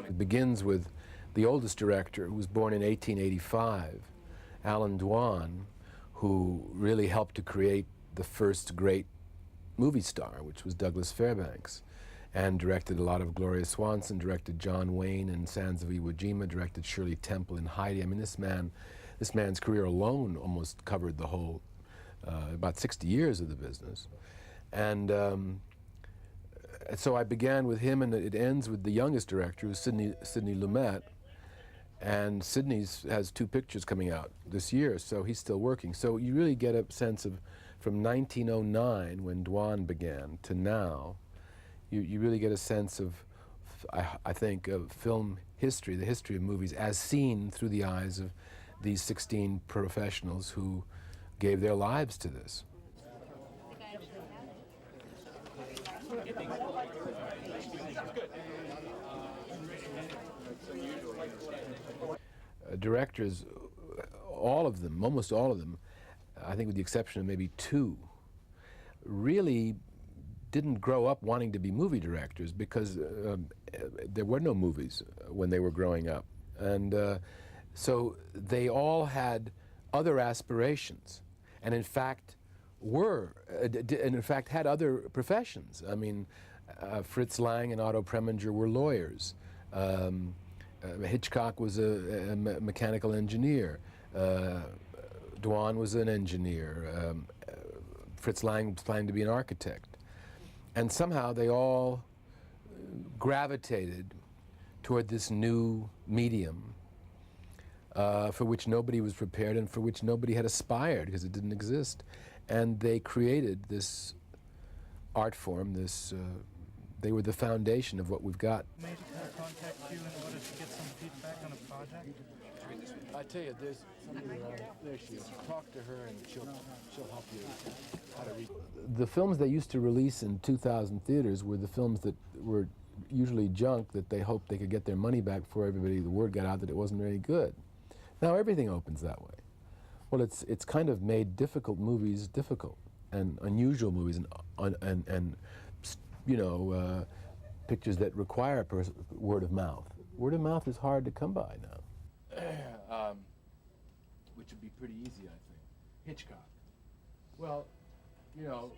It begins with the oldest director, who was born in 1885, Alan Dwan, who really helped to create the first great movie star, which was Douglas Fairbanks, and directed a lot of Gloria Swanson, directed John Wayne in Sands of Iwo Jima, directed Shirley Temple in Heidi. I mean, this man's career alone almost covered the whole, about 60 years of the business. And so I began with him, and it ends with the youngest director, who's Sidney Lumet. And Sidney's has 2 pictures coming out this year, so he's still working. So you really get a sense of, from 1909, when Dwan began, to now, you really get a sense of, I think, of film history, the history of movies, as seen through the eyes of these 16 professionals who gave their lives to this. Directors, all of them, almost all of them, I think with the exception of maybe 2, really didn't grow up wanting to be movie directors, because there were no movies when they were growing up. And so they all had other aspirations, and in fact had other professions. I mean, Fritz Lang and Otto Preminger were lawyers. Hitchcock was a mechanical engineer. Dwan was an engineer. Fritz Lang was planning to be an architect. And somehow they all gravitated toward this new medium for which nobody was prepared and for which nobody had aspired, because it didn't exist. And they created this art form, they were the foundation of what we've got. Maybe can I contact you in order to get some feedback on a project? I tell you, there's somebody there she is. Talk to her and she'll help you how to read. The films they used to release in 2,000 theaters were the films that were usually junk, that they hoped they could get their money back before the word got out that it wasn't very good. Now everything opens that way. Well, it's kind of made difficult movies difficult, and unusual movies, and you know, pictures that require word of mouth. Word of mouth is hard to come by now. Which would be pretty easy, I think. Hitchcock. Well, you know,